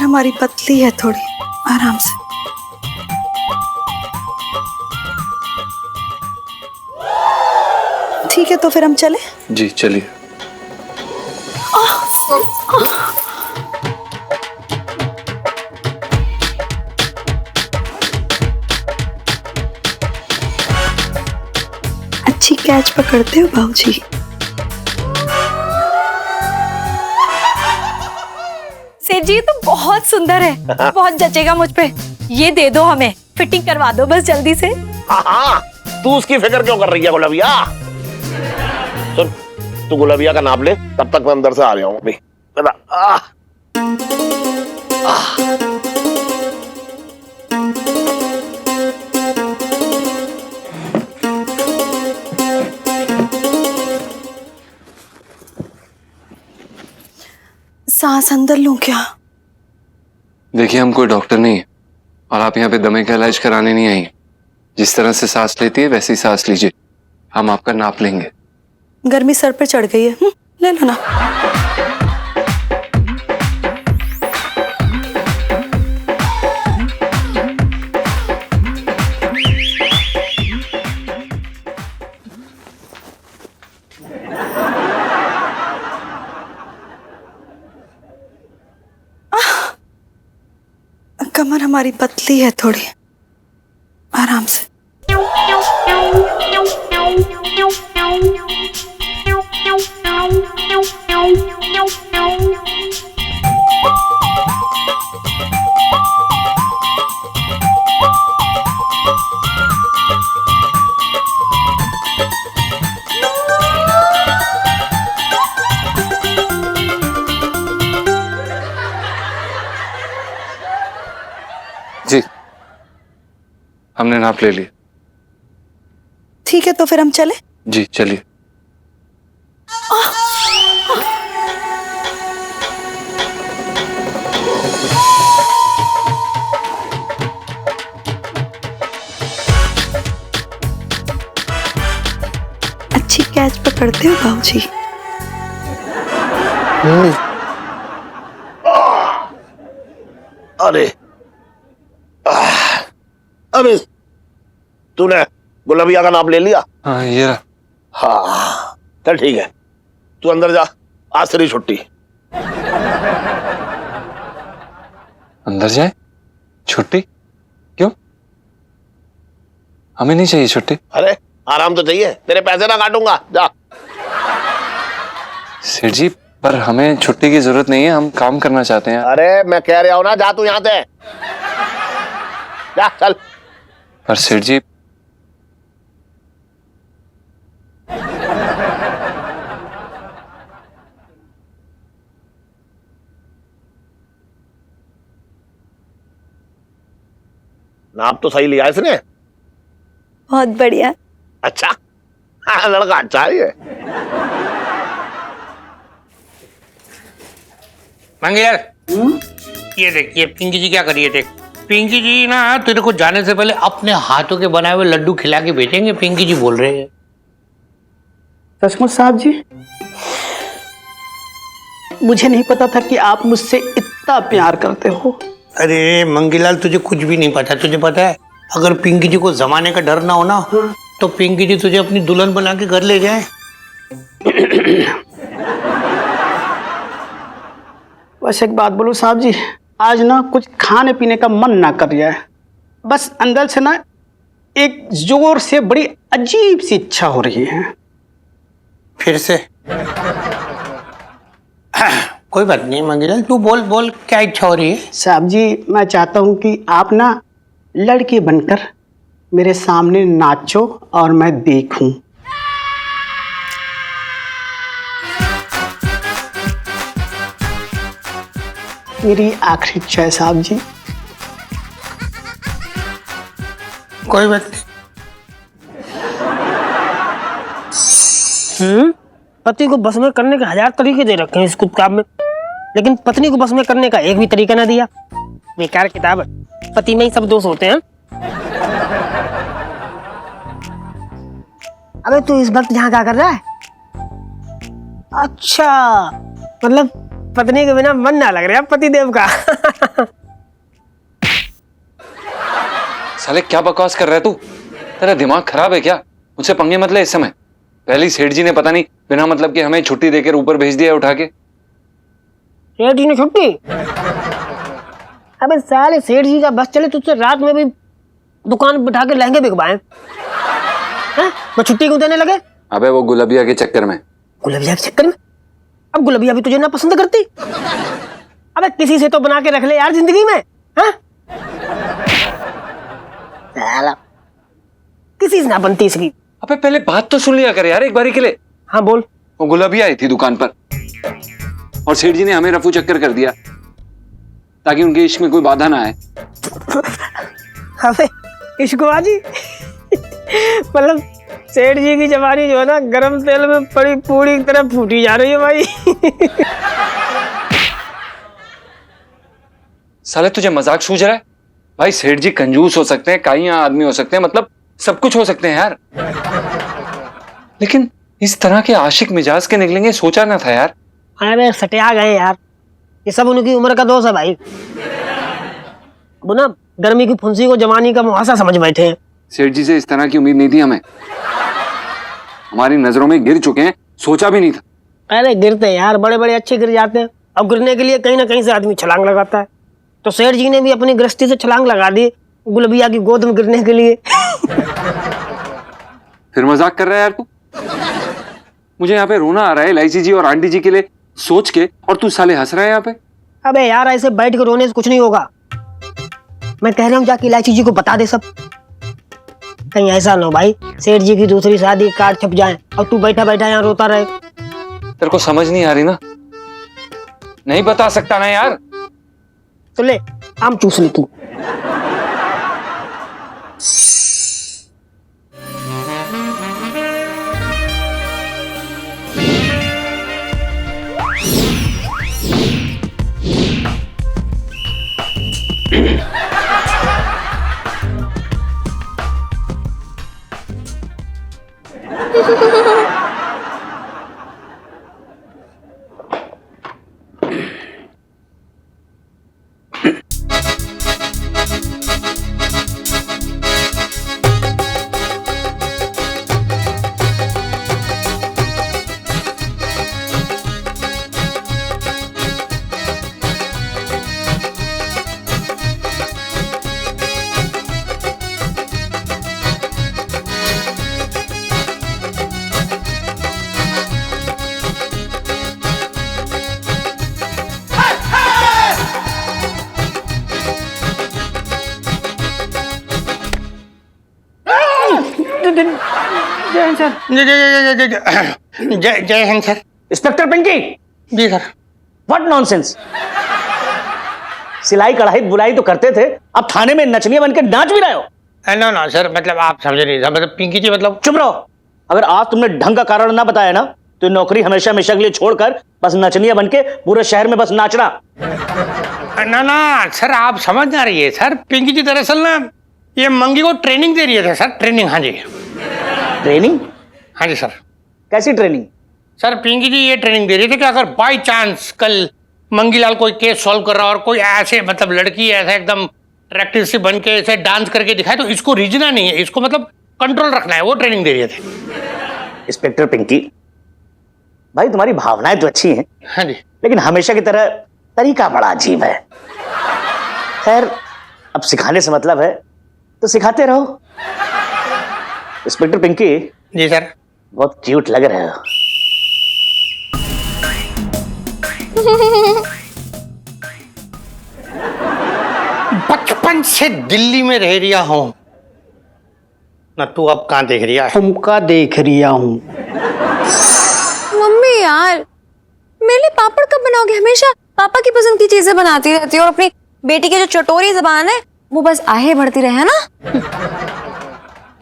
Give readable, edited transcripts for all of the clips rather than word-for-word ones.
हमारी पतली है थोड़ी, आराम से। ठीक है तो फिर हम चले? जी चलिए। अच्छी कैच पकड़ते हो भाऊजी। सेठ जी तो बहुत सुंदर है, बहुत जचेगा मुझ पे। ये दे दो, हमें फिटिंग करवा दो बस जल्दी से। हाँ, तू उसकी फिक्र क्यों कर रही है गुलाबिया? सुन, तू गुलाबिया का नाप ले, तब तक मैं अंदर से आ रहा हूँ अभी। सांस अंदर लूं क्या? देखिए हम कोई डॉक्टर नहीं है और आप यहाँ पे दमे का इलाज कराने नहीं आई। जिस तरह से सांस लेती है वैसी सांस लीजिए, हम आपका नाप लेंगे। गर्मी सर पे चढ़ गई है, ले लो ना। कमर हमारी पतली है थोड़ी, आराम से। जी हमने नाप ले लिया। ठीक है तो फिर हम चले? जी चलिए। अच्छी कैच पकड़ते हो भाऊजी। अरे अबे, तूने गुलाबिया का नाप ले लिया? हाँ ये रहा। हाँ चल ठीक है, तू अंदर जा, आज तेरी छुट्टी। अंदर जाए? छुट्टी क्यों? हमें नहीं चाहिए छुट्टी। अरे आराम तो चाहिए, तेरे पैसे ना काटूंगा, जा। सेठ जी पर हमें छुट्टी की जरूरत नहीं है, हम काम करना चाहते हैं। अरे मैं कह रहा हूं ना, जा तू यहाँ से, जा चल। पर सेठ जी नाप तो सही लिया इसने। बहुत बढ़िया। अच्छा, हाँ, लड़का अच्छा है ये। मंगेर, ये देख, ये पिंकी जी क्या कर रही है देख। पिंकी जी ना तेरे को जाने से पहले अपने हाथों के बनाए हुए लड्डू खिला के भेजेंगे, पिंकी जी बोल रहे हैं। सचमुच साहब जी, मुझे नहीं पता था कि आप मुझसे इतना प्यार करते हो। अरे मंगीलाल, तुझे कुछ भी नहीं पता। तुझे पता है अगर पिंकी जी को जमाने का डर ना हो ना, तो पिंकी जी तुझे अपनी दुल्हन बना के घर ले जाए। वैसे एक बात बोलूं साहब जी, आज ना कुछ खाने पीने का मन ना कर रहा है। बस अंदर से ना एक जोर से बड़ी अजीब सी इच्छा हो रही है। फिर से? कोई बात नहीं मंगीलाल, तू बोल बोल, क्या इच्छा हो रही है? साहब जी, मैं चाहता हूं कि आप ना लड़के बनकर मेरे सामने नाचो और मैं देखूं। मेरी आखिरी इच्छा है साहब जी। कोई बात नहीं। पति को बस में करने के 1000 तरीके दे रखे हैं इस किताब में, लेकिन पत्नी को बस में करने का एक भी तरीका ना दिया। बेकार किताब है, पति में ही सब दोष होते हैं। अबे तू इस वक्त यहाँ क्या कर रहा है? अच्छा, मतलब पत्नी के बिना मन ना लग रहा पति देव का। साले क्या बकवास कर रहा है तू? तेरा दिमाग खराब है क्या? मुझसे पंगे मत ले इस समय। पहले ही सेठ जी ने पता नहीं बिना मतलब के हमें छुट्टी देकर ऊपर भेज दिया है उठा के। सेठ जी ने छुट्टी? अबे साले सेठ जी का बस चले तुझसे रात में भी दुकान बिठा के लहंगे बिकवाएं, हैं? मैं छुट्टी क्यों देने लगे? अबे वो गुलबिया के चक्कर में। गुलबिया के चक्कर में? अब गुलबिया भी तुझे ना पसंद करती? अबे किसी से तो बना के रख ले यार जिंदगी में, हैं? साला किसी से ना बनती इसकी। अबे पहले बात तो सुन लिया कर यार एक बारी के लिए। हाँ बोल। वो गुलबिया आई थी दुकान पर और सेठ जी ने हमें रफू चक्कर कर दिया ताकि उनके इश्क में कोई बाधा ना आए। अबे इश्कबाजी मतलब सेठ जी की जवानी जो है ना गरम तेल में पड़ी पूरी तरह फूटी जा रही है भाई। साले तुझे मजाक सूझ रहा है? भाई सेठ जी कंजूस हो सकते हैं, काइयां आदमी हो सकते हैं, मतलब सब कुछ हो सकते हैं यार, लेकिन इस तरह के आशिक मिजाज के निकलेंगे सोचा ना था यार। अरे सटिया गए यार, ये सब उनकी उम्र का दोष है भाई। वो ना गर्मी की फुंसी को जवानी का मुहासा समझ बैठे हैं। सेठ जी से इस तरह की उम्मीद नहीं थी हमें, हमारी नजरों में गिर चुके हैं, सोचा भी नहीं था। अरे गिरते हैं यार, बड़े बड़े अच्छे गिर जाते हैं। अब गिरने के लिए कहीं ना कहीं से आदमी छलांग लगाता है, तो सेठ जी ने भी अपनी गृहस्थी से छलांग लगा दी गुलबिया की गोद में गिरने के लिए। फिर मजाक कर रहा है यार तू? मुझे यहाँ पे रोना आ रहा है इलायची जी और आंटी जी के लिए सोच के, और तू साले हंस रहा है यहाँ पे। अबे यार ऐसे बैठ के रोने से कुछ नहीं होगा। मैं कह रहा हूँ जाके इलायची जी को बता दे सब, कहीं ऐसा ना हो भाई सेठ जी की दूसरी शादी कार्ड छप जाए और तू बैठा बैठा यहाँ रोता रहे। तेरे को समझ नहीं आ रही ना? नहीं बता सकता ना यार। तो ले आम चूस ले तू। जय हिंद सर। इंस्पेक्टर पिंकी, जी सर। What nonsense. सिलाई कढ़ाई बुलाई तो करते थे, अब थाने में नचनिया बन के नाच भी रहे हो। नो नो सर, मतलब आप समझे नहीं सर, मतलब पिंकी जी मतलब। चुप रहो। अगर आज तुमने ढंग का कारण ना बताया ना तो नौकरी हमेशा हमेशा के लिए छोड़कर बस नचनिया बन के पूरे शहर में बस नाचना। ना ना सर, आप समझ ना रही है सर, पिंकी जी दरअसल ना ये मंगी को ट्रेनिंग दे रही है सर। ट्रेनिंग, हाँ जी। ट्रेनिंग? हाँ जी सर। कैसी ट्रेनिंग? सर पिंकी जी ये ट्रेनिंग दे रही थी कि अगर बाई चांस कल मंगीलाल कोई केस सॉल्व कर रहा और कोई ऐसे मतलब लड़की ऐसा एकदम अट्रैक्टिव सी बन के ऐसे डांस करके दिखाए तो इसको रीझना नहीं है, इसको मतलब कंट्रोल रखना है, वो ट्रेनिंग दे रही थी। इंस्पेक्टर पिंकी भाई, तुम्हारी भावनाएं तो अच्छी हैं, हाँ जी, लेकिन हमेशा की तरह तरीका बड़ा अजीब है। खैर अब सिखाने से मतलब है तो सिखाते रहो। इंस्पेक्टर पिंकी, जी सर। बहुत क्यूट लग रहे हो। बचपन से दिल्ली में रह रिया हूं ना, तू अब कहां देख रिया है? तुमका देख रिया हूं। मम्मी यार, मेरे लिए पापड़ कब बनाओगे? हमेशा पापा की पसंद की चीजें बनाती रहती है और अपनी बेटी की जो चटोरी जबान है वो बस आहे बढ़ती रहे, है ना?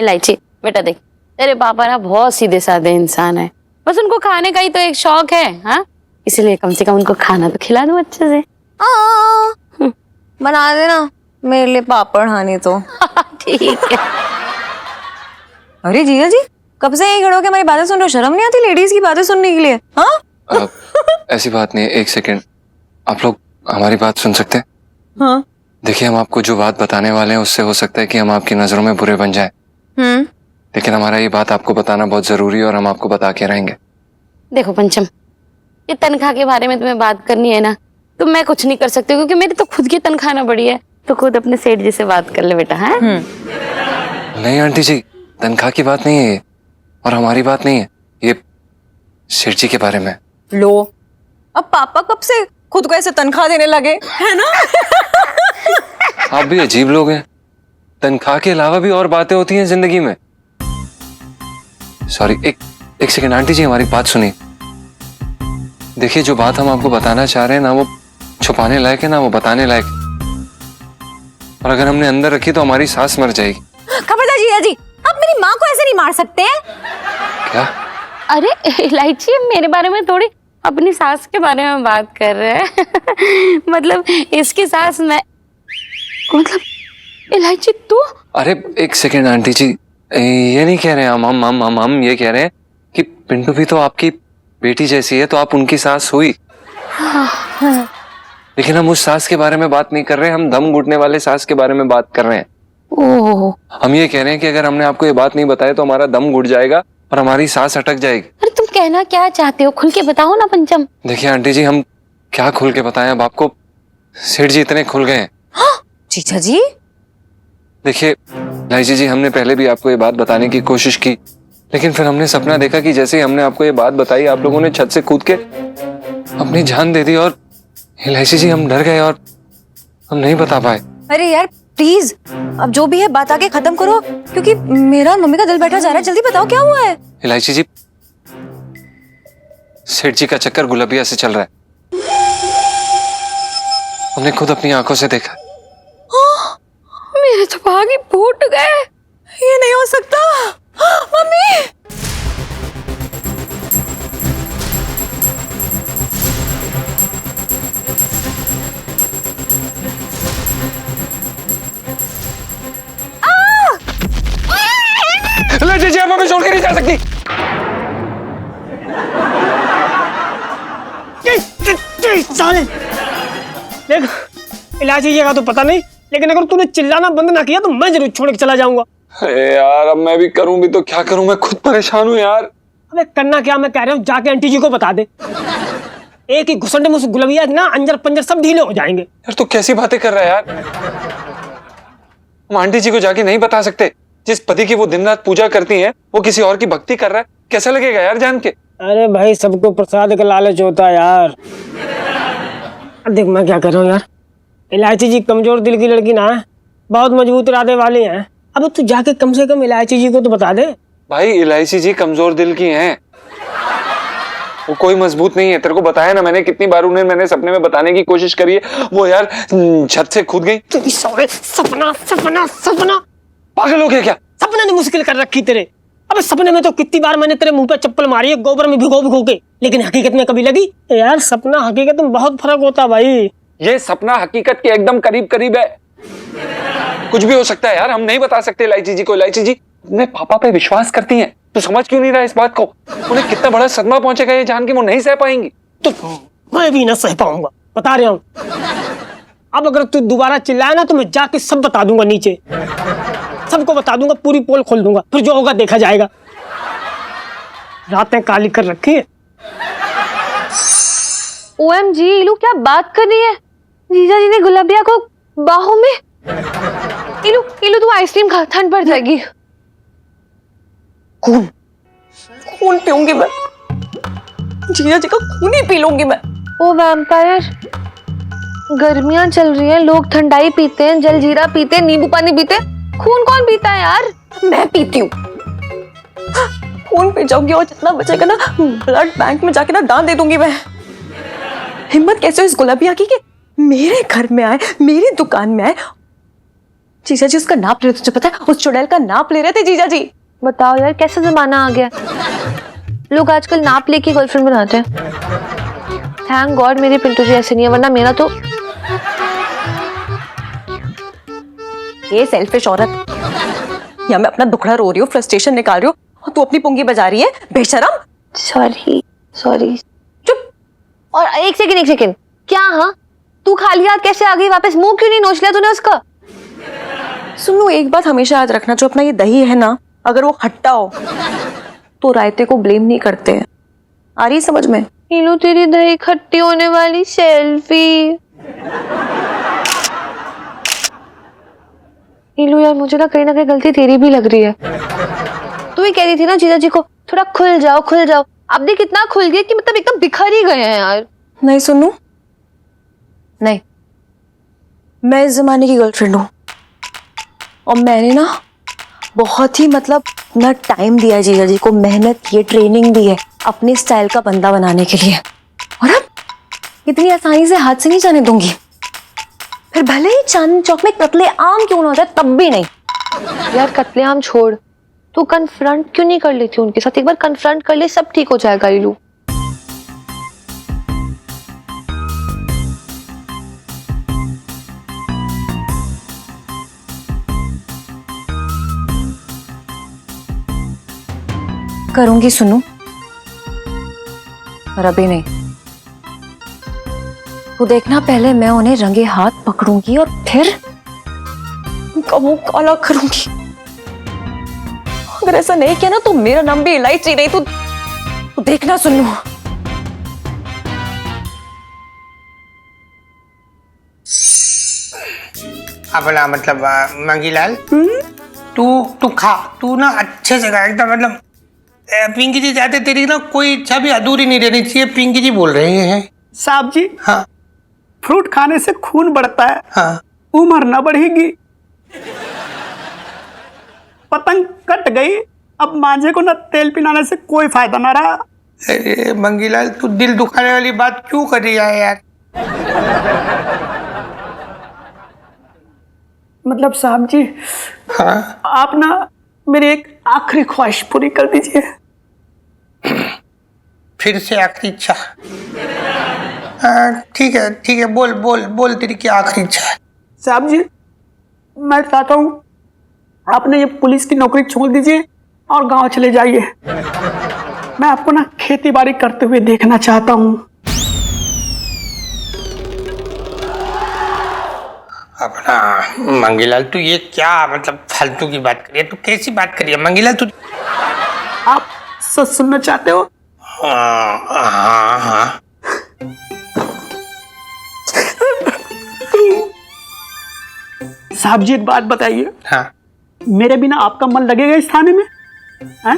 इलायची बेटा देख, तेरे पापा ना बहुत सीधे साधे इंसान है, बस उनको खाने का ही तो एक शौक है, हाँ, इसलिए कम से कम उनको खाना तो खिला दो अच्छे से। बना देना मेरे लिए पापड़ हानी तो। ठीक है। अरे जीजा जी, कब से यही खड़े होके हमारी बातें सुन रहे हो? शर्म नहीं आती लेडीज की बातें सुनने के लिए? हाँ ऐसी बात नहीं है, एक सेकंड, आप लोग हमारी बात सुन सकते हैं? हाँ, देखिए, हम आपको जो बात बताने वाले हैं उससे हो सकता है कि हम आपकी नजरों में बुरे बन जाएं, लेकिन हमारा ये बात आपको बताना बहुत जरूरी है और हम आपको बता के रहेंगे। देखो पंचम, ये तनख्वाह के बारे में तुम्हें बात करनी है ना, तो मैं कुछ नहीं कर सकती क्योंकि मेरी तो खुद की तनख्वाह ना बढ़ी है। तो खुद अपने सेठ जी से बात कर ले बेटा। है नहीं आंटी जी, तनख्वाह की बात नहीं है ये, और हमारी बात नहीं है ये, सेठ जी के बारे में। लो, अब पापा कब से खुद को ऐसे तनख्वाह देने लगे, है ना? आप भी अजीब लोग हैं। तनख्वाह के अलावा भी और बातें होती हैं जिंदगी में। सॉरी, एक सेकंड आंटी जी, हमारी बात सुनिए। देखिए, जो बात हम आपको बताना चाह रहे हैं ना, वो छुपाने लायक है ना वो बताने लायक, और अगर हमने अंदर रखी तो हमारी सांस मर जाएगी। खबरदार जीजा जी, आप मेरी माँ को ऐसे नहीं मार सकते हैं। क्या? अरे इलायची, मेरे बारे में थोड़ी, अपनी सास के बारे में बात कर रहे हैं। मतलब इसकी सास मैं, मतलब इलायची तू? अरे एक सेकंड आंटी जी, ये नहीं कह रहे हैं हम ये कह रहे हैं कि पिंटू भी तो आपकी बेटी जैसी है, तो आप उनकी सास हुई। लेकिन हम उस सास के बारे में बात नहीं कर रहे हैं, हम दम घुटने वाले सास के बारे में बात कर रहे हैं। ओह, हम ये कह रहे हैं कि अगर हमने आपको ये बात नहीं बताई तो हमारा दम घुट जाएगा और हमारी सांस अटक जाएगी। अरे तुम कहना क्या चाहते हो, खुल के बताओ ना पंचम। देखिए आंटी जी, हम क्या खुल के बताएं अब आपको, सेठ जी इतने खुल गए हैं। जीजा जी, देखिए इलायची जी, हमने पहले भी आपको ये बात बताने की कोशिश की, लेकिन फिर हमने सपना देखा कि जैसे ही हमने आपको ये बात बताई, आप लोगों ने छत से कूद के अपनी जान दे दी, और इलायची जी हम डर गए और हम नहीं बता पाए। अरे यार प्लीज, अब जो भी है बात आके खत्म करो, क्योंकि मेरा और मम्मी का दिल बैठा जा रहा है। जल्दी बताओ क्या हुआ है। इलायची जी, सेठ जी का चक्कर गुलाबिया से चल रहा है, हमने खुद अपनी आंखों से देखा। मेरे तो भाग ही फूट गए, ये नहीं हो सकता। मम्मी, इलायची जी, आप हमें छोड़ के नहीं जा सकती। देख, इलायची जी का तो पता नहीं, लेकिन अगर तूने चिल्लाना बंद ना किया तो मैं जरूर छोड़ के चला जाऊंगा। अरे यार, अब मैं भी करूं भी तो क्या करूं, मैं खुद परेशान हूं यार। अबे करना क्या, मैं कह रहा हूँ जाके आंटी जी को बता दे। एक ही घुसंडे में उस गुलविया ना अंजर पंजर सब ढीले हो जाएंगे। यार तू कैसी बातें कर रहा है यार, हम आंटी जी को जाके नहीं बता सकते। जिस पति की वो दिन रात पूजा करती हैं, वो किसी और की भक्ति कर रहा है, कैसा लगेगा यार जान के। अरे भाई, सबको प्रसाद का लालच होता है यार। देख मैं क्या कर रहा हूँ यार, इलायची जी कमजोर दिल की लड़की ना है, बहुत मजबूत इरादे वाली हैं। अब तू जाके कम से कम इलायची जी को तो बता दे। भाई इलायची जी कमजोर दिल की हैं, वो कोई मजबूत नहीं है। तेरे को बताया ना मैंने, कितनी बार उन्हें मैंने सपने में बताने की कोशिश करी है, वो यार छत से कूद गई। सपना सपना सपना, पागल हो गया क्या? सपना ने मुश्किल कर रखी तेरे। अबे सपने में तो कितनी बार मैंने तेरे मुंह पे चप्पल मारी है, गोबर में भिगो भिगो के, लेकिन हकीकत में कभी लगी? यार सपना हकीकत में बहुत फर्क होता है भाई। ये सपना हकीकत के एकदम करीब करीब है, कुछ भी हो सकता है यार, हम नहीं बता सकते इलायची जी को। इलायची जी अपने पापा पे विश्वास करती हैं, तो समझ क्यों नहीं रहा इस बात को? उन्हें कितना बड़ा सदमा पहुंचेगा ये जान के वो नहीं सह पाएंगी। तो मैं भी ना सह पाऊंगा, बता रहा हूँ। अब अगर तू दोबारा चिल्लाए ना तो मैं जाके सब बता दूंगा, नीचे सबको बता दूंगा, पूरी पोल खोल दूंगा, फिर जो होगा देखा जाएगा। रातें काली कर रखी है। OMG, इलू क्या बात कर रही है? जीजा जी ने गुलाबिया को बाहों में। इलू इलू तू आइसक्रीम खा, ठंड पड़ जाएगी। खून खून पीऊंगी मैं, जीजा जी का खून ही पी लूंगी मैं। ओ वैम्पायर, गर्मियां चल रही हैं, लोग ठंडाई पीते हैं, जलजीरा पीते हैं, नींबू पानी पीते हैं, खून कौन पीता है यार? मैं पीती हूँ। खून पी जाऊंगी और जितना बचेगा ना ब्लड बैंक में जाके ना दान दे दूंगी मैं। हिम्मत कैसे इस गुलाबिया की कि मेरे घर में आए, मेरी दुकान में आए। जीजा जी उसका नाप ले रहे थे, तुझे पता है? उस चुड़ैल का नाप ले रहे थे जीजा जी। बताओ यार, कैसा जमाना आ गया, लोग आजकल नाप लेके गर्लफ्रेंड बनाते हैं। थैंक गॉड मेरी पिंटू जी ऐसे नहीं है, वरना मेरा तो। ये सेल्फिश औरत, या मैं अपना दुखड़ा रो रही हूँ, फ्रस्ट्रेशन निकाल रही हूँ, और तू अपनी पुंगी बजा रही है, बेशरम। सॉरी सॉरी, चुप। और एक सेकंड क्या? हाँ, तू खाली हाथ कैसे आ गई वापस? मुंह क्यों नहीं नोच लिया तूने उसका? सुनो, एक बात हमेशा याद रखना, जो अपना ये दही है ना, अगर वो खट्टा हो तो रायते को ब्लेम नहीं करते हैं। आ रही समझ में? नीलू तेरी दही खट्टी होने वाली सेल्फी। नीलू यार मुझे ना कहीं गलती तेरी भी लग रही है। तू ही कह रही थी ना जीजा जी को थोड़ा खुल जाओ खुल जाओ, अब देख कितना खुल गया कि मतलब एकदम बिखर ही गए हैं यार। नहीं सुनू, नहीं, मैं इस जमाने की गर्लफ्रेंड हूँ और मैंने ना बहुत ही मतलब अपना टाइम दिया है जीजा जी को, मेहनत की है, ट्रेनिंग दी है अपने स्टाइल का बंदा बनाने के लिए, और अब इतनी आसानी से हाथ से नहीं जाने दूंगी। फिर भले ही चांदनी चौक में कतले आम क्यों ना हो जाए, तब भी नहीं। यार कतले आम छोड़, तू कन्फ्रंट क्यों नहीं कर लेती उनके साथ? एक बार कन्फ्रंट कर ले, सब ठीक हो जाएगा नीलू। करूंगी सुनू, पर अभी नहीं। तू देखना, पहले मैं उन्हें रंगे हाथ पकड़ूंगी और फिर उनका मुंह काला करूंगी। अगर ऐसा नहीं किया ना तो मेरा नाम भी इलायची नहीं। तू देखना सुनू। अपना मतलब मंगीलाल, तू खा, तू ना अच्छे से खा एकदम। मतलब पिंकी जी चाहते तेरी ना कोई इच्छा भी अधूरी नहीं रहनी चाहिए। पिंकी जी बोल रहे हैं। साहब जी, हाँ फ्रूट खाने से खून बढ़ता है, हाँ। उम्र न बढ़ेगी। पतंग कट गई, अब मांझे को न तेल पिलाने से कोई फायदा ना रहा। अरे मंगीलाल, तू दिल दुखाने वाली बात क्यों कर रही है यार? मतलब साहब जी, हाँ आप ना मेरी एक आखिरी ख्वाहिश पूरी कर दीजिए। फिर से आखिरी इच्छा? ठीक है, बोल बोल बोल, तेरी क्या आखिरी इच्छा है? साहब जी, मैं चाहता हूँ आपने ये पुलिस की नौकरी छोड़ दीजिए और गांव चले जाइए। मैं आपको ना खेती बाड़ी करते हुए देखना चाहता हूँ। अपना मंगीलाल, तू ये क्या मतलब फालतू की बात करी है? तू कैसी बात करी है मंगीलाल? तू आप सच सुनना चाहते हो? हाँ। साहब जी एक बात बताइए, हाँ मेरे बिना आपका मन लगेगा इस थाने में? हैं?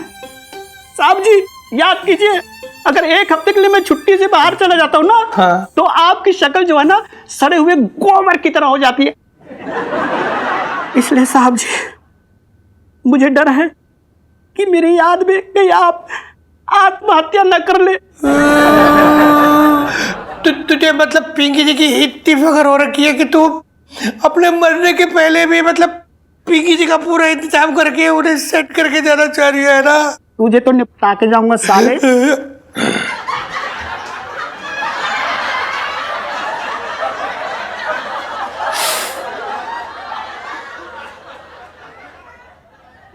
साहब जी याद कीजिए, अगर एक हफ्ते के लिए मैं छुट्टी से बाहर चला जाता हूँ ना, हाँ। तो आपकी शक्ल जो है ना सड़े हुए गोबर की तरह हो जाती है। इसलिए साहब जी, मुझे डर है कि मेरी याद में कहीं आप आत्महत्या न कर ले। तुझे मतलब पिंकी जी की इतनी फिक्र हो रखी है कि तू अपने मरने के पहले भी मतलब पिंकी जी का पूरा इंतजाम करके उन्हें सेट करके जाना चाह रही है ना? तुझे तो निपटा के जाऊंगा साले।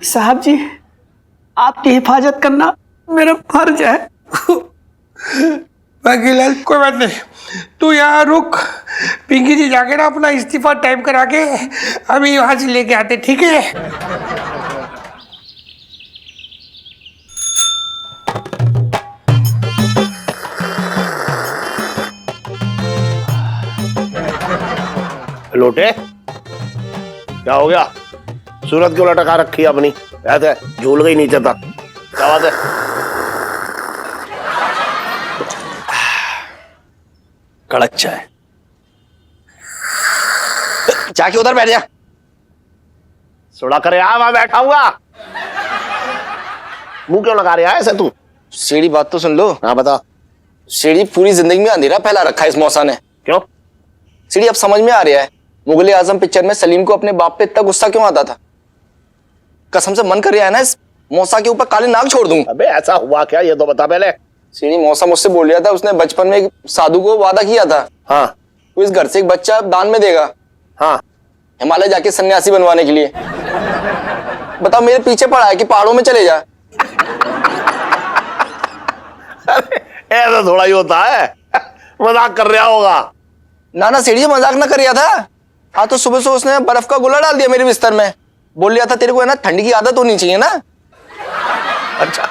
साहब जी, आपकी हिफाजत करना मेरा फर्ज है। मंगीलाल कोई बात नहीं, तू यहाँ रुक। पिंकी जी जाके ना अपना इस्तीफा टाइप करा के अभी वहां से लेके आते, ठीक है? लोटे, क्या हो गया? सूरत क्यों लटका रखी है अपनी? ऐसे झूल गई नीचे तक, क्या बात है? कड़क चाय। जाके उधर बैठ जा। सुड़ा करे आ, वहां बैठा हुआ। मुंह क्यों लगा रहा है ऐसे तू? सीढ़ी बात तो सुन लो। हाँ बता। सीढ़ी पूरी जिंदगी में अंधेरा फैला रखा है इस मौसा ने। क्यों? सीढ़ी अब समझ में आ रहा है, मुगले आजम पिक्चर में सलीम को अपने बाप पे इतना गुस्सा क्यों आता था। कसम से मन कर रहा है ना इस मौसा के ऊपर काले नाग छोड़ दूं। अबे ऐसा हुआ क्या, ये तो बता पहले। सीढ़ी मौसा मुझसे बोल रहा था, उसने बचपन में एक साधु को वादा किया था, हाँ वो इस घर से एक बच्चा दान में देगा, हाँ, हिमालय जाके सन्यासी बनवाने के लिए। बताओ, मेरे पीछे पड़ा है कि पहाड़ों में चले जा। ऐसा थोड़ा ही होता है। मजाक कर रहा होगा। ना ना सीढ़ी मजाक ना कर रहा था। हाँ तो सुबह से उसने बर्फ का गोला डाल दिया मेरे बिस्तर में। बोल लिया था तेरे को है ना ठंडी की आदत होनी चाहिए ना। अच्छा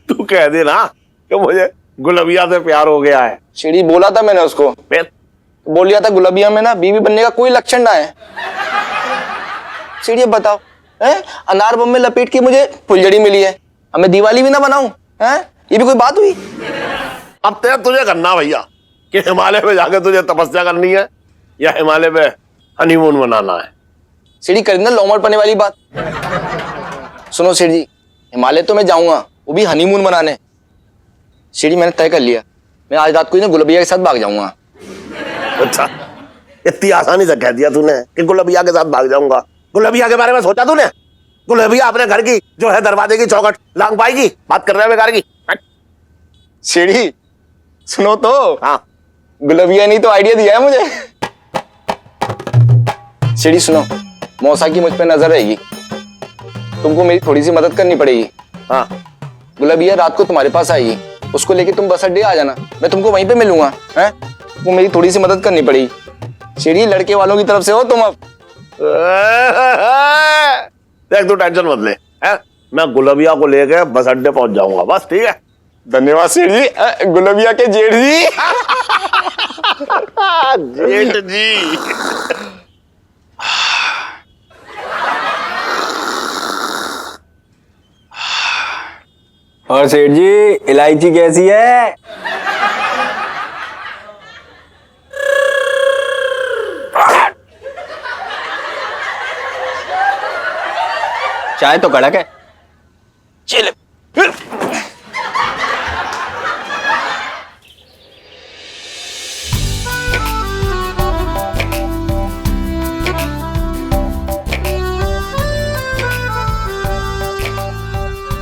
तू कह दे ना कि मुझे गुलबिया से प्यार हो गया है। सीढ़ी बोला था मैंने उसको, फिर बोल लिया था गुलबिया में ना बीवी बनने का कोई लक्षण ना है। सीढ़ी बताओ है, अनार बम में लपेट के मुझे फुलझड़ी मिली है, अब मैं दिवाली भी ना बनाऊं है? ये भी कोई बात हुई? अब तेरा तुझे करना भैया कि हिमालय में जाकर तुझे तपस्या करनी है या हिमालय में हनीमून मनाना है। सीढ़ी करें ना लोमड़ पड़ने वाली बात। सुनो सीढ़ी, हिमालय तो मैं जाऊंगा, वो भी हनीमून मनाने। सीढ़ी मैंने तय कर लिया, मैं आज रात को ही ना गुलबिया के साथ भाग जाऊंगा। अच्छा इतनी आसानी से कह दिया तूने कि गुलबिया के साथ भाग जाऊंगा। गुलबिया के बारे में सोचा तूने? गुलबिया अपने घर की जो है दरवाजे की चौखट लांग पाएगी? बात कर रहे हैं बेकार की। सीढ़ी सुनो तो, हाँ गुलबिया नहीं तो आइडिया दिया है मुझे। सीढ़ी सुनो, मौसा की मुझ पे नजर रहेगी, तुमको मेरी थोड़ी सी मदद करनी पड़ेगी। हाँ गुलबिया रात को तुम्हारे पास आएगी, उसको लेके तुम बस अड्डे आ जाना, मैं तुमको वहीं पे मिलूंगा। हैं वो मेरी थोड़ी सी मदद करनी पड़ेगी। सीढ़ी लड़के वालों की तरफ से हो तुम। अब देख तू टेंशन मत ले है? मैं गुलबिया को लेके बस अड्डे पहुंच जाऊंगा बस। ठीक है धन्यवाद सीढ़ी। गुलबिया के जेठ जी। जेठ जी। और सेठ जी इलायची कैसी है? चाय तो कड़क है। चल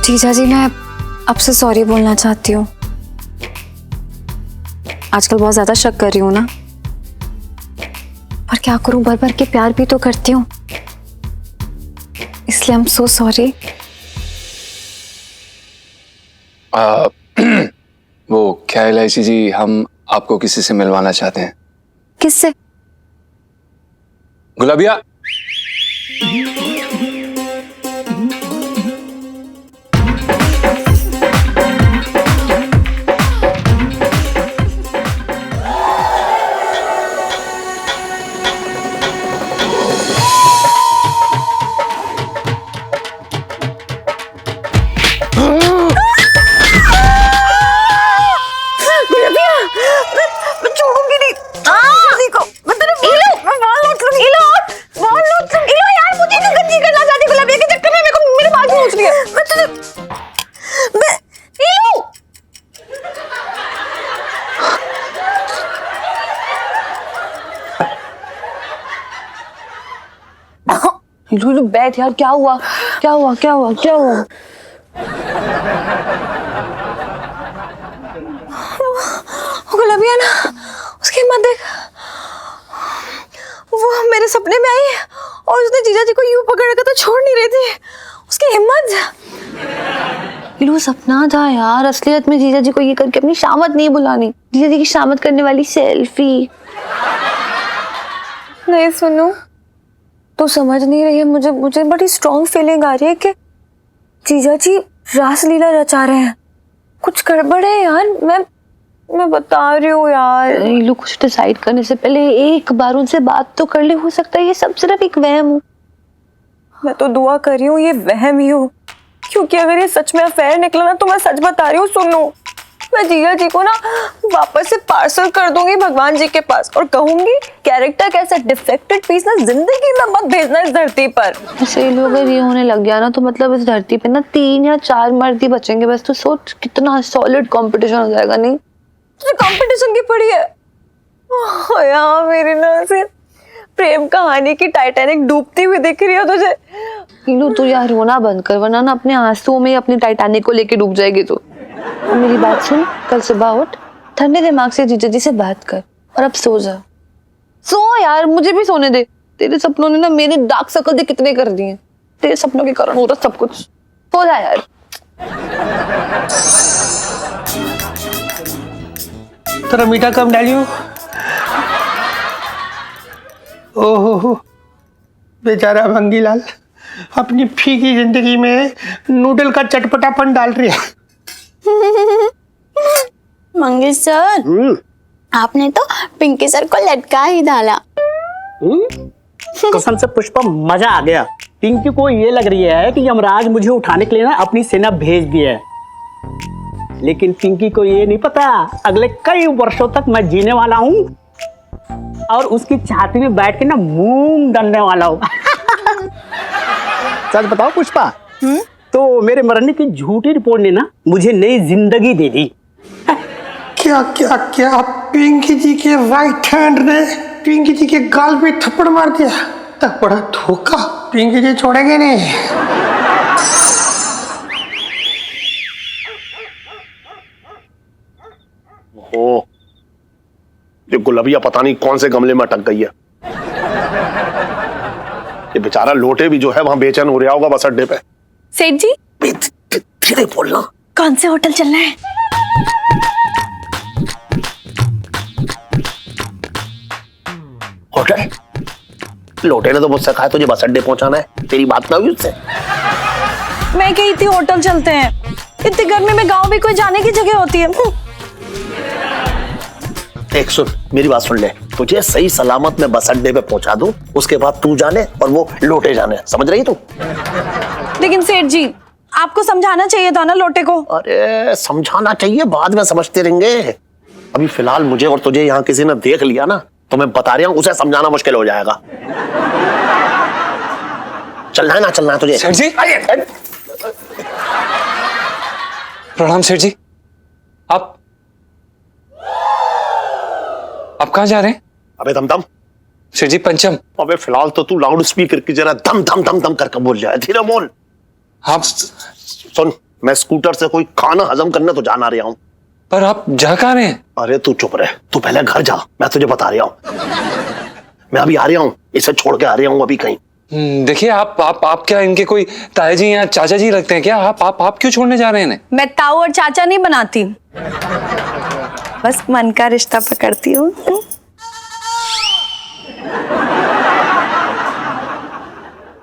जीजा जी मैं आपसे सॉरी बोलना चाहती हूँ। आजकल बहुत ज्यादा शक कर रही हूँ ना, पर क्या करूँ, भर भर के प्यार भी तो करती हूँ, इसलिए आई एम सो सॉरी। वो क्या इलायची जी, हम आपको किसी से मिलवाना चाहते हैं। किससे? गुलबिया। लुलु बैठ यार, क्या हुआ क्या हुआ क्या हुआ क्या हुआ? गुलाबिया ना, उसकी हिम्मत देख, वो मेरे सपने में आई और उसने जीजा जी को यूं पकड़ रखा था, छोड़ नहीं रही थी। उसकी हिम्मत। लुलु सपना था यार, असलियत में जीजा जी को ये करके अपनी शामत नहीं बुलानी। जीजा जी की शामत करने वाली सेल्फी नहीं। सुनो तो समझ नहीं रही है, मुझे बड़ी स्ट्रॉन्ग फीलिंग आ रही है कि जीजा जी रासलीला रचा रहे हैं। कुछ गड़बड़ है यार, मैं बता रही हूँ यार। लोग कुछ डिसाइड करने से पहले एक बार उनसे बात तो कर ले, हो सकता है ये सब सिर्फ एक वहम हो। मैं तो दुआ कर रही हूँ ये वहम ही हो, क्योंकि अगर ये सच में अफेयर निकला ना तो मैं सच बता रही हूँ, सुनो, मैं जीजा जी को ना वापस से पार्सल कर दूंगी भगवान जी के पास और कहूंगी कैरेक्टर कैसा डिफेक्टेड पीस ना जिंदगी में मत भेजना इस धरती पर। ऐसे लोग अगर ये होने लग गया ना तो मतलब इस धरती पे ना 3 या 4 मर्द ही बचेंगे बस। तो सोच कितना सॉलिड कंपटीशन हो जाएगा। नहीं तुझे कंपटीशन की पड़ी है यार, मेरी ना से प्रेम कहानी की टाइटैनिक डूबती हुई दिख रही है तुझे। तू यार रोना बंद कर, वरना ना अपने आंसुओं में अपनी टाइटैनिक को लेके डूब जाएगी तू। तो मेरी बात सुन, कल सुबह उठ, ठंडे दिमाग से जीजा जी से बात कर और अब सो जा। सो यार, मुझे भी सोने दे। तेरे सपनों ने ना मेरे डार्क सर्कल दे कितने कर दिए। तेरे सपनों के कारण हो रहा सब कुछ। सो जा यार। थोड़ा मीठा कम डालियो। ओहो, बेचारा मंगीलाल अपनी फीकी जिंदगी में नूडल का चटपटापन डाल रही है। मंगेश सर, आपने तो पिंकी सर को लटका ही डाला। कसम से पुष्पा मजा आ गया। पिंकी को ये लग रही है कि यमराज मुझे उठाने के लिए ना अपनी सेना भेज दी है, लेकिन पिंकी को ये नहीं पता अगले कई वर्षों तक मैं जीने वाला हूँ और उसकी छाती में बैठ के ना मूंग डलने वाला हूँ। सच बताओ पुष्पा, तो मेरे मरने की झूठी रिपोर्ट ने ना मुझे नई जिंदगी दे दी। क्या क्या क्या, पिंकी जी के राइट हैंड ने पिंकी जी के गाल पे थप्पड़ मार दिया। तब बड़ा धोखा, पिंकी जी छोड़ेंगे नहीं। ओ, ये गुलबिया पता नहीं कौन से गमले में अटक गई है। ये बेचारा लोटे भी जो है वहां बेचैन हो रहा होगा बस अड्डे पे। सेठ जी, धीरे बोलना। कौन से होटल चलना है? होटल? लोटे ने तो मुझसे कहा तुझे बस अड्डे पहुंचाना है, तेरी बात ना हुई उससे? मैं कही थी होटल चलते हैं, इतनी गर्मी में गांव भी कोई जाने की जगह होती है। एक सुन, मेरी बात सुन ले, तुझे सही सलामत में बस अड्डे पे पहुंचा दूं, उसके बाद तू जाने और वो लोटे जाने, समझ रही तू? लेकिन सेठ जी, आपको समझाना चाहिए था ना लोटे को। अरे समझाना चाहिए, बाद में समझते रहेंगे। अभी फिलहाल मुझे और तुझे यहाँ किसी ने देख लिया ना, तो मैं बता रहा हूँ उसे समझाना मुश्किल हो जाएगा। चलना है ना चलना है तुझे? सेठ जी, प्रणाम सेठ जी। आप कहाँ जा रहे हैं? अबे दम दम। सेठ जी पंचम। अबे फिलहाल तो तू लाउड स्पीकर की जरा दम दम दम दम करके बोल जाए, धीरे बोल। आप सुन, मैं स्कूटर से कोई खाना हजम करने तो जाना रहा हूँ। पर आप जा कहाँ रहे हैं? अरे तू चुप रहे, तू पहले घर जा, मैं तुझे बता रहा हूँ। मैं अभी आ रहा हूँ, इसे छोड़ के आ रहा हूँ अभी कहीं। देखिए आप क्या इनके कोई ताया जी या चाचा जी लगते हैं क्या? आप क्यों छोड़ने जा रहे हैं? मैं ताऊ और चाचा नहीं बनाती, बस मन का रिश्ता पकड़ती हूँ।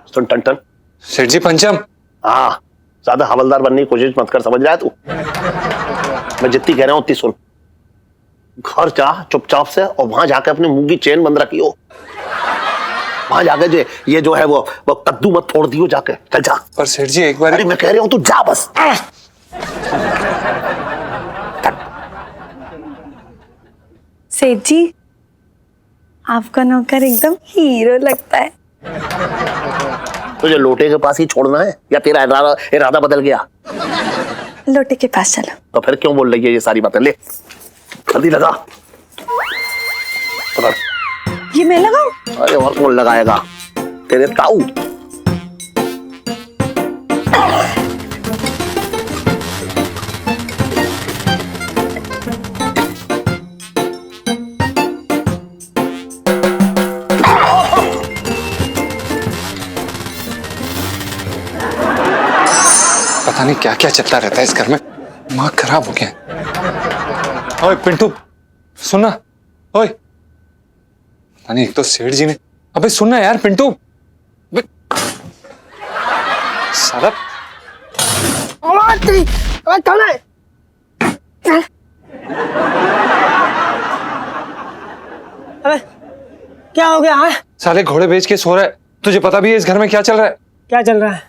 सुन टन। सेठ जी पंचम। हाँ, ज्यादा हवलदार बनने की कोशिश मत कर, समझ रहा है तू? मैं जितनी कह रहा हूँ उतनी सुन। घर जा चुपचाप से और वहां जाके अपने मुंह की चेन बंद रखी हो। वहां जाके ये जो है वो कद्दू मत फोड़ दियो जाके, चल जा। पर सेठ जी एक बार। अरे मैं कह रहा हूँ तू जा बस। सेठ जी, आपका नौकर एकदम हीरो लगता है। तुझे लोटे के पास ही छोड़ना है या तेरा इरादा बदल गया? लोटे के पास चलो। तो फिर क्यों बोल रही है ये सारी बातें? ले जल्दी लगा। ये मैं लगाऊं? अरे और कौन लगाएगा? तेरे ताऊ। पता नहीं क्या क्या चलता रहता है इस घर में, दिमाग खराब हो गया। ओए पिंटू सुनना। ओए पता नहीं, एक तो सेठ जी ने। अबे सुनना यार पिंटू। साला अबे क्या हो गया है? साले घोड़े बेच के सो रहा है। तुझे पता भी है इस घर में क्या चल रहा है? क्या चल रहा है?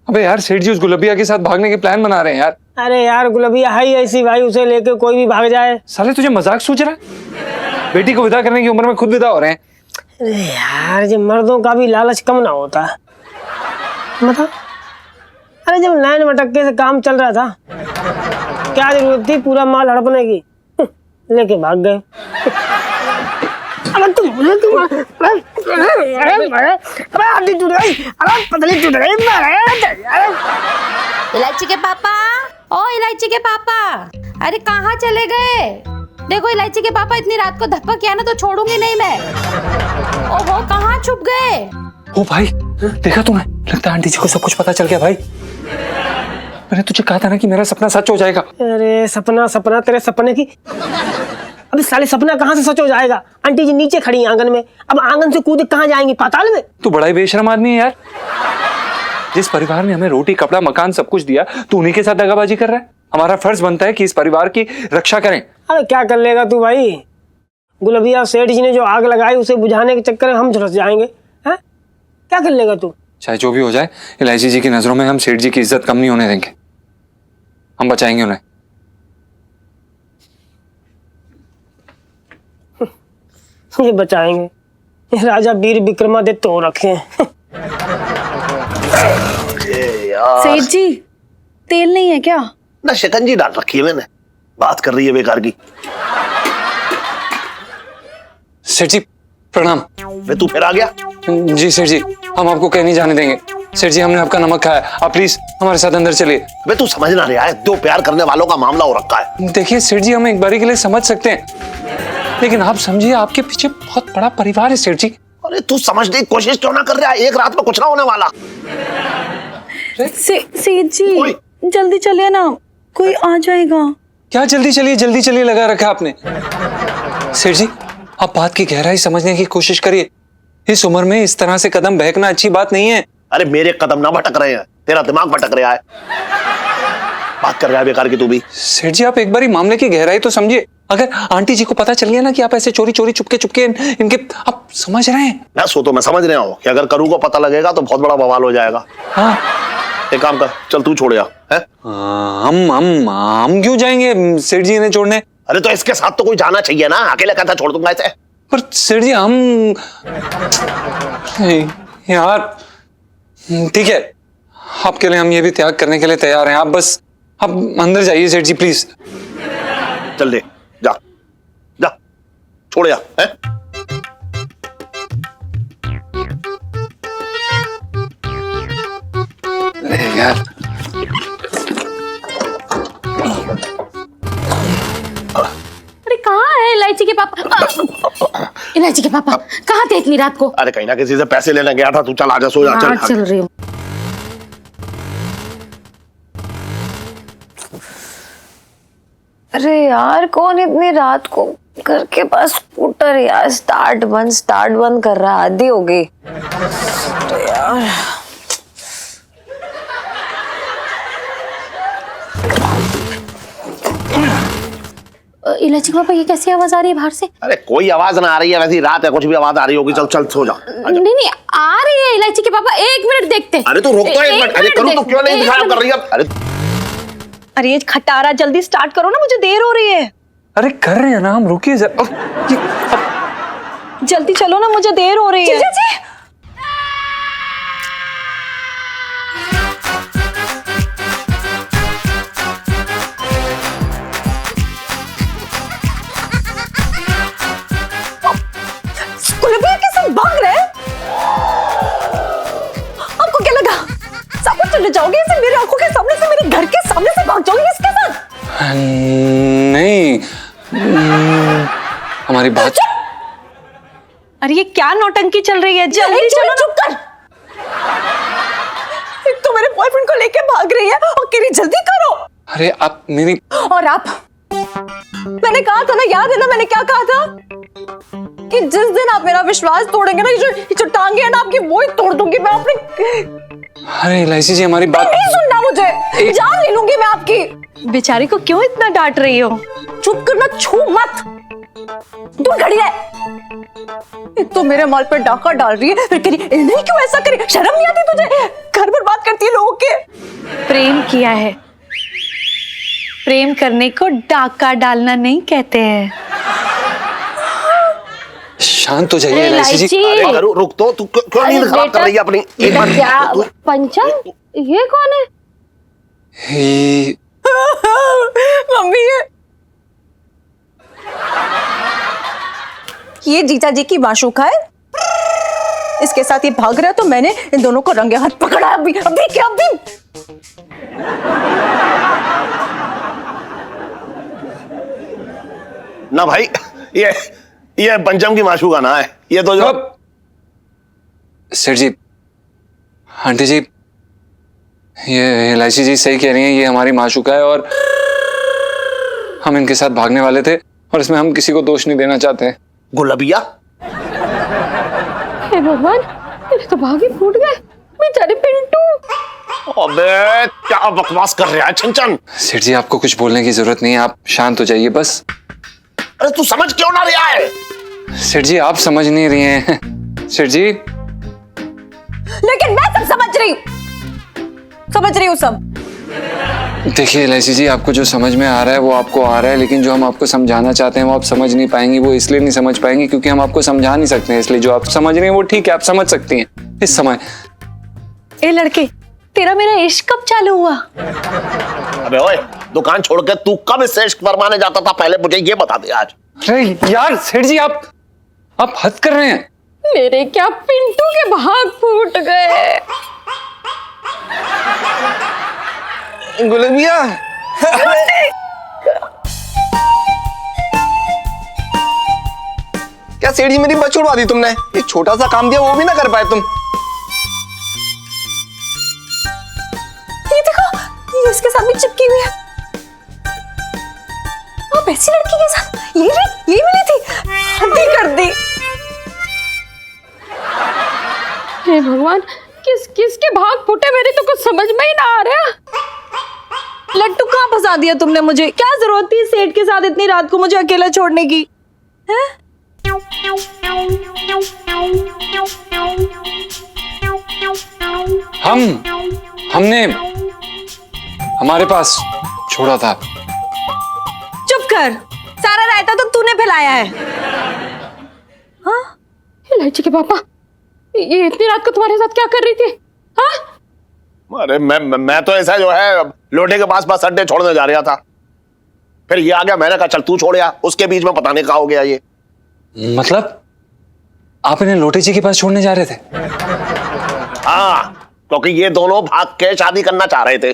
अबे यार सेठ जी उस गुलबिया के साथ भागने के प्लान बना रहे हैं यार। अरे यार गुलबिया है ही ऐसी भाई, उसे लेके कोई भी भाग जाए। साले तुझे मजाक सूझ रहा है? बेटी को विदा करने की उम्र में खुद विदा हो रहे हैं। अरे यार जब मर्दों का भी लालच कम ना होता, मतलब अरे जब नैन मटक्के से काम चल रहा था, क्या जरूरत थी पूरा माल हड़पने की? लेके भाग गए। अरे तुम इलायची के पापा, ओ इलायची के पापा, अरे कहाँ चले गए? देखो इलायची के पापा, इतनी रात को धप्पा किया ना तो छोड़ूंगी नहीं मैं। ओहो कहाँ छुप गए? ओ भाई देखा तूने? लगता है आंटी जी को सब कुछ पता चल गया भाई। मैंने तुझे कहा था ना कि मेरा सपना सच हो जाएगा। अरे सपना सपना, तेरे सपने की अबे साले सपना कहाँ से सच हो जाएगा? आंटी जी नीचे खड़ी हैं आंगन में, अब आंगन से कूद कहाँ जाएंगी? पाताल में? तू बड़ा ही बेशरम आदमी है यार। जिस परिवार ने हमें रोटी कपड़ा मकान सब कुछ दिया, तू उन्हीं के साथ दगाबाजी कर रहा है। हमारा फर्ज बनता है कि इस परिवार की रक्षा करें। अरे क्या कर लेगा तू भाई? गुलबिया सेठ जी ने जो आग लगाई उसे बुझाने के चक्कर में हम झुलस जाएंगे, हैं? क्या कर लेगा तू? चाहे जो भी हो जाए, इलायची जी की नजरों में हम सेठ जी की इज्जत कम नहीं होने देंगे। हम बचाएंगे उन्हें। ये बचाएंगे, ये राजा वीर विक्रमादित्य हो रखे हैं। सेठ जी, तेल नहीं है क्या? ना शिकंजी डाल रखी है मैंने, बात कर रही है बेकार की। सेठ जी प्रणाम। वे तू फिर आ गया? जी सेठ जी, हम आपको कहीं नहीं जाने देंगे। सेठ जी, हमने आपका नमक खाया, आप प्लीज हमारे साथ अंदर चलिए। वे तू समझ ना रहा है, दो प्यार करने वालों का मामला हो रखा है। देखिए सेठ जी, हम एक बारी के लिए समझ सकते हैं, लेकिन आप समझिए आपके पीछे बहुत बड़ा परिवार है सेठ जी। अरे तू समझने की कोशिश क्यों ना कर रहा है? एक रात में कुछ ना होने वाला। सेठ जी, जल्दी चलिए ना, कोई आ जाएगा। क्या जल्दी चलिए लगा रखा आपने। सेठ जी, आप बात की गहराई समझने की कोशिश करिए। इस उम्र में इस तरह से कदम बहकना अच्छी बात नहीं है। अरे मेरे कदम ना भटक रहे हैं, तेरा दिमाग भटक रहा है। बात कर रहा है बेकार की तू भी। सेठ जी, आप एक बारी मामले की गहराई तो समझिए। अगर आंटी जी को पता चल गया ना कि आप ऐसे चोरी चुपके इनके, आप समझ रहे हैं ना? सो तो मैं समझ रहा हूँ कि अगर करू को पता लगेगा तो बहुत बड़ा बवाल हो जाएगा। हाँ, एक काम कर, चल तू छोड़ या है? हम क्यों जाएंगे सेठ जी इन्हें छोड़ने? अरे तो इसके साथ तो कोई जाना चाहिए ना, अकेले कहता छोड़ दूंगा इसे। पर सेठ जी हम यार, ठीक है, आपके लिए हम ये भी त्याग करने के लिए तैयार हैं। आप बस आप अंदर जाइए सेठ जी प्लीज। चल दे, जा जा, छोड़ या है? यार अरे कहाँ है इलायची के पापा? इलायची के पापा कहाँ थे इतनी रात को? अरे कहीं ना किसी से पैसे लेने गया था। तू चल आजा, सो जा। हाँ, चल रही हूँ। अरे यार, कौन इतनी रात को घर के पास स्कूटर यार स्टार्ट बंद कर रहा है? आधी हो गई तो यार। इलायची के पापा, ये कैसी आवाज आ रही है बाहर से? अरे कोई आवाज ना आ रही है, वैसी रात है, कुछ भी आवाज आ रही होगी। चल चल सो जा। नहीं आ रही है इलायची के पापा, एक मिनट देखते। अरे तू रुक तो एक मिनट। अरे करूँ तो क्यों नहीं दिखाया कर रही है? अरे ये खटारा, जल्दी स्टार्ट करो ना, मुझे देर हो रही है। अरे कर रहे हैं ना हम, रुकिए जल्दी चलो ना, मुझे देर हो रही है। जी। कैसे भाग रहे हैं? आपको क्या लगा सब कुछ चले जाओगे ऐसे मेरी आंखों के सामने से, मेरे घर के सामने से भाग जाओगे इसके साथ? नहीं, हमारी बात। अरे ये क्या नौटंकी चल रही है? जल्दी चलो, चुप कर। एक तो मेरे बॉयफ्रेंड को लेके भाग रही है और कह रही जल्दी करो। अरे आप मेरी, और आप, मैंने कहा था ना, याद है ना मैंने क्या कहा था कि जिस दिन आप मेरा विश्वास तोड़ेंगे ना, ये जो टांगे है ना आपकी, वो ही तोड़ दूंगी मैं अपने। अरे इलायची जी, हमारी बात नहीं सुनना मुझे, जान ले लूंगी मैं आपकी। बेचारी को क्यों इतना डांट रही हो? चुप करना, छू मत, दूर खड़ी है। एक तो मेरे माल पर डाका डाल रही है, फिर कह रही नहीं क्यों ऐसा करी, शर्म नहीं आती तुझे? घर बर्बाद करती है लोगों के। प्रेम किया है, प्रेम करने को डाका डालना नहीं कहते हैं। शांत हो जाइए इलायची जी। अरे करू, रुक तो, तू क्यों नींद खराब कर रही है अपनी? एक बार क्या पंचम, ये कौन है? मम्मी ये जीजा जी की माशूका है, इसके साथ ये भाग रहा है, तो मैंने इन दोनों को रंगे हाथ पकड़ा। अभी क्या अभी? ना भाई, ये पंचम की माशूका ना है, ये तो जो। सेठ जी, आंटी जी, ये इलायची जी सही कह रही हैं, ये हमारी माशूका है और हम इनके साथ भागने वाले थे। और इसमें हम किसी को दोष नहीं देना चाहते हैं। गुलबिया, हे भगवान, मेरे तो भाग ही फूट गए। बेचारे पिंटू। अबे क्या बकवास कर रहा है छन? सेठ जी आपको कुछ बोलने की जरूरत नहीं है, आप शांत हो जाइए बस। अरे तू समझ क्यों ना रहा है? सेठ जी आप समझ नहीं रही हैं। सेठ जी लेकिन मैं सब समझ रही हूँ सब। देखिए एलआईसी जी, आपको जो समझ में आ रहा है वो आपको आ रहा है, लेकिन जो हम आपको समझाना चाहते हैं वो आप समझ नहीं पाएंगी। वो इसलिए नहीं समझ पाएंगी क्योंकि हम आपको समझा नहीं सकते हैं, इसलिए जो आप समझ रहे हैं वो ठीक है, आप समझ सकती हैं इस समय। ए लड़के, तेरा मेरा इश्क कब चालू हुआ? अबे ओए, दुकान छोड़ के तू कब इस इश्क फरमाने जाता था, पहले मुझे ये बता दे आज। अरे यार सेठ जी आप हद कर रहे हैं। मेरे क्या पिंटू के भाग फूट गए। गुलबिया क्या सेठ जी मेरी बस छुड़वा दी तुमने? एक छोटा सा काम दिया वो भी ना कर पाए तुम। ये देखो, ये इसके साथ भी चिपकी हुई है। आप ऐसी लड़की के साथ ये मिली थी, हद ही कर दी। हे भगवान, किस के भाग फूटे, मेरे तो कुछ समझ में ही ना आ रहा। लट्टू कहाँ फंसा दिया तुमने मुझे? क्या जरूरत थी सेठ के साथ इतनी रात को मुझे अकेला छोड़ने की? हैं? हमने हमारे पास छोड़ा था। चुप कर, सारा रायता तो तूने फैलाया है। हाँ? इलायची के पापा, ये इतनी रात को तुम्हारे साथ क्या कर रही थी? हाँ? अरे मैं तो ऐसा जो है लोटे के पास बस अड्डे छोड़ने जा रहा था, फिर ये आ गया, मैंने कहा चल तू छोड़या, उसके बीच में पता नहीं क्या हो गया ये। मतलब आप इन्हें लोटे जी के पास छोड़ने जा रहे थे? हाँ, क्योंकि ये दोनों भाग के शादी करना चाह रहे थे।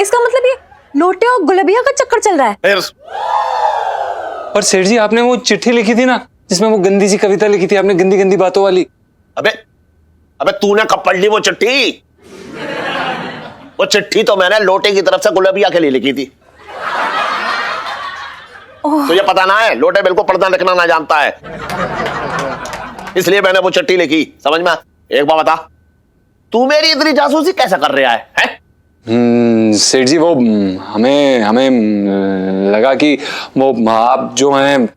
इसका मतलब ये लोटे और गुलबिया का चक्कर चल रहा है। फिर और सेठ जी आपने वो चिट्ठी लिखी थी ना जिसमें वो गंदी सी कविता लिखी थी आपने, गंदी गंदी बातों वाली। अबे तूने कब पढ़ ली वो चिट्ठी? वो चिट्ठी तो मैंने लोटे की तरफ से गुलबिया के लिए लिखी थी। तुझे पता ना है, लोटे बिल्कुल पढ़ना लिखना ना जानता है, इसलिए मैंने वो चिट्ठी लिखी, समझ में? एक बात बता, तू मेरी इतनी जासूसी कैसे कर रहा है? सेठ जी वो हमें लगा कि वो आप जो हैं,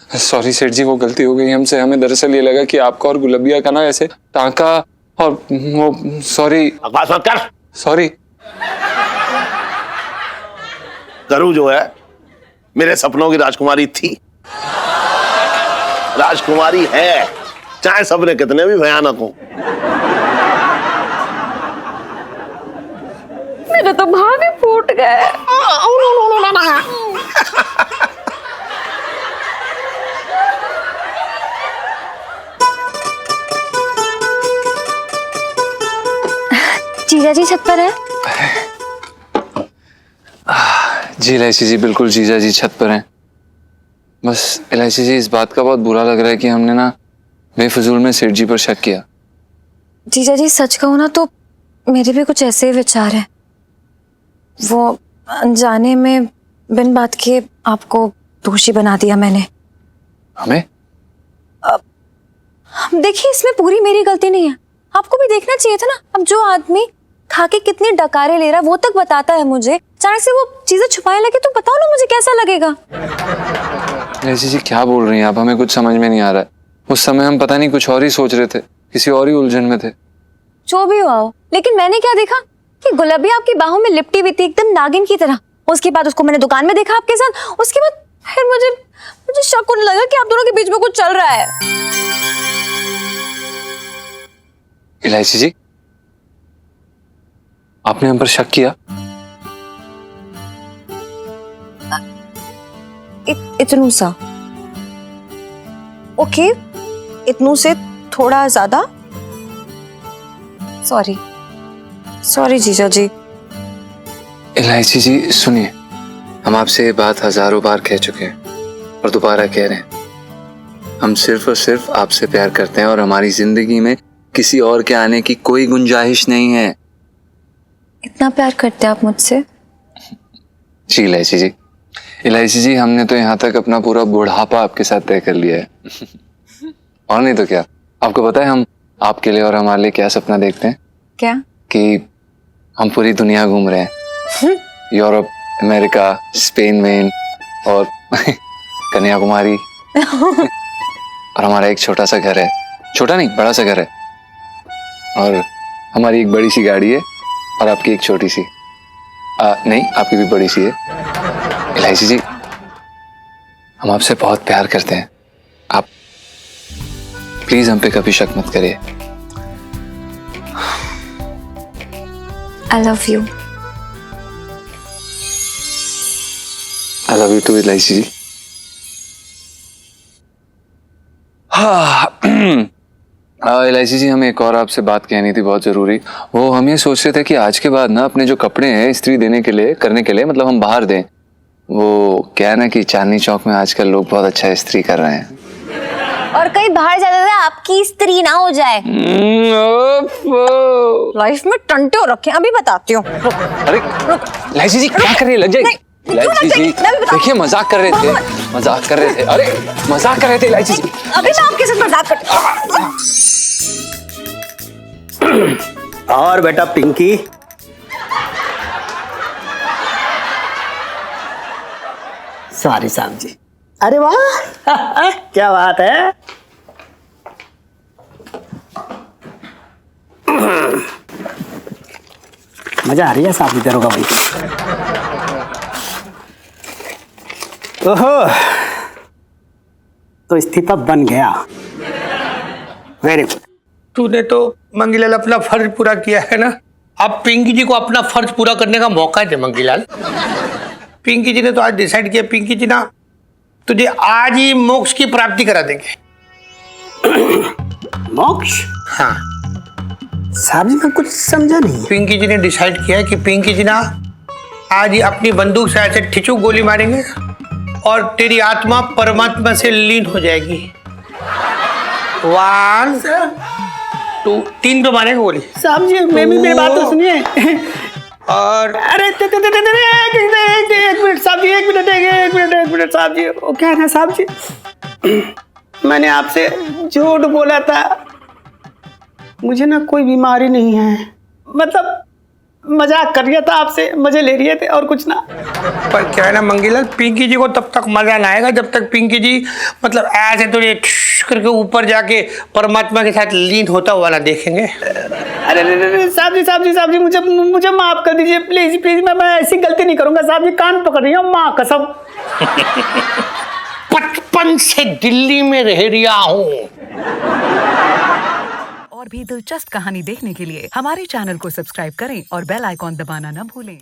सॉरी सेठ जी वो गलती हो गई हमसे। हमें दरअसल ये लगा कि आपका और गुलबिया का ना ऐसे टांका, और वो सॉरी। बकवास मत कर। सॉरी। गरू जो है मेरे सपनों की राजकुमारी थी, राजकुमारी है, चाहे सपने कितने भी भयानक हो। मेरे तो भाग ही फूट गए। जीजा जी छत पर है? जी इलायची जी, बिल्कुल जीजा जी छत पर हैं। बस इलायची जी इस बात का बहुत बुरा लग रहा है कि हमने ना बेफजूल में सेठ जी पर शक किया। जीजा जी सच कहूँ ना तो मेरे भी कुछ ऐसे ही विचार हैं। वो अनजाने में बिन बात के आपको दोषी बना दिया मैंने। हमें? देखिए इसमें पूरी मेरी गलती नहीं है, आपको भी देखना चाहिए था ना। अब जो आदमी खा के कितने डकारे ले रहा है वो तक बताता है मुझे, अचानक से वो चीजें छुपाने लगे तो बताओ ना मुझे कैसा लगेगा। इलायची जी क्या बोल रही हैं आप? हमें कुछ समझ में नहीं आ रहा है। उस समय हम पता नहीं कुछ और ही सोच रहे थे, किसी और ही उलझन में थे। जो भी हुआ हो, लेकिन मैंने क्या देखा कि गुलाबिया आपकी बाहों में लिपटी हुई थी एकदम नागिन की तरह। उसके बाद उसको मैंने दुकान में देखा आपके साथ, उसके बाद फिर मुझे शक होने लगा कि आप दोनों के बीच में कुछ चल रहा है। इलायची जी आपने हम पर शक किया? इतनू सा ओके, इतनू से थोड़ा ज्यादा। सॉरी जीजा जी। इलायची जी सुनिए, हम आपसे ये बात हजारों बार कह चुके हैं और दोबारा कह रहे हैं। हम सिर्फ और सिर्फ आपसे प्यार करते हैं और हमारी जिंदगी में किसी और के आने की कोई गुंजाइश नहीं है। इतना प्यार करते हैं आप मुझसे? जी इलायची जी, इलायची जी हमने तो यहाँ तक अपना पूरा बुढ़ापा आपके साथ तय कर लिया है। और नहीं तो क्या, आपको पता है हम आपके लिए और हमारे लिए क्या सपना देखते हैं? क्या? कि हम पूरी दुनिया घूम रहे हैं, यूरोप, अमेरिका, स्पेन में और कन्याकुमारी। और हमारा एक छोटा सा घर है, छोटा नहीं बड़ा सा घर है, और हमारी एक बड़ी सी गाड़ी है और आपकी एक छोटी सी, नहीं आपकी भी बड़ी सी है। इलायची जी हम आपसे बहुत प्यार करते हैं, आप प्लीज हम पे कभी शक मत करिए। I love you. I love you too Elaichi ji. इलायची जी हमें एक और आपसे बात कहनी थी बहुत जरूरी। वो हम ये सोच रहे थे कि आज के बाद ना अपने जो कपड़े हैं इस्त्री देने के लिए करने के लिए मतलब हम बाहर दें। वो क्या है ना कि चांदनी चौक में आजकल लोग बहुत अच्छा इस्त्री कर रहे हैं, और कहीं बाहर जाते हुए आपकी स्त्री ना हो जाए। लाइफ में टंटे हो रखे हैं, अभी बताती हूँ। अरे इलायची जी क्या कर रही है, लग जाएगी। इलायची जी देखिए मजाक कर रहे थे, मजाक कर रहे थे, अरे मजाक कर रहे थे इलायची जी। अभी मैं आपके साथ मजाक करती हूँ। और बेटा पिंकी, सॉरी साहब जी। अरे वाह क्या बात है। मजा आ रही है साहब जी दरोगा भाई। ओहो, तो इस्तीफा बन गया, वेरी गुड। तूने तो मंगीलाल अपना फर्ज पूरा किया है ना, अब पिंकी जी को अपना फर्ज पूरा करने का मौका दे मंगीलाल। पिंकी जी ने तो आज डिसाइड किया, पिंकी जी ना तुझे आज ही मोक्ष की प्राप्ति करा देंगे। मोक्ष? हाँ साहब जी मैं कुछ समझा नहीं। पिंकी जी ने डिसाइड किया है कि पिंकी जी ना आज ही अपनी बंदूक से ऐसे ठिचू गोली मारेंगे और तेरी आत्मा परमात्मा से लीन हो जाएगी। 1 2 3 पे मारेंगे गोली। साहब जी मेरी बात तो सुनिए। और अरे एक मिनट साहब जी, एक मिनट साहब जी। वो क्या है ना साहब जी, मैंने आपसे झूठ बोला था, मुझे ना कोई बीमारी नहीं है, मतलब मजाक कर रहा था आपसे, मजे ले रहे थे और कुछ ना। पर क्या है ना मंगीलाल, पिंकी जी को तब तक मजा ना आएगा जब तक पिंकी जी मतलब ऐसे तो ये करके ऊपर जाके परमात्मा के साथ लीन होता हुआ ना देखेंगे। अरे साहब जी मुझे माफ कर दीजिए प्लीज प्लीज, मैं ऐसी गलती नहीं करूंगा साहब जी, कान पकड़ रही हूँ माँ कसम। 55 से दिल्ली में रह रहा हूँ। और भी दिलचस्प कहानी देखने के लिए हमारे चैनल को सब्सक्राइब करें और बेल आइकॉन दबाना न भूलें।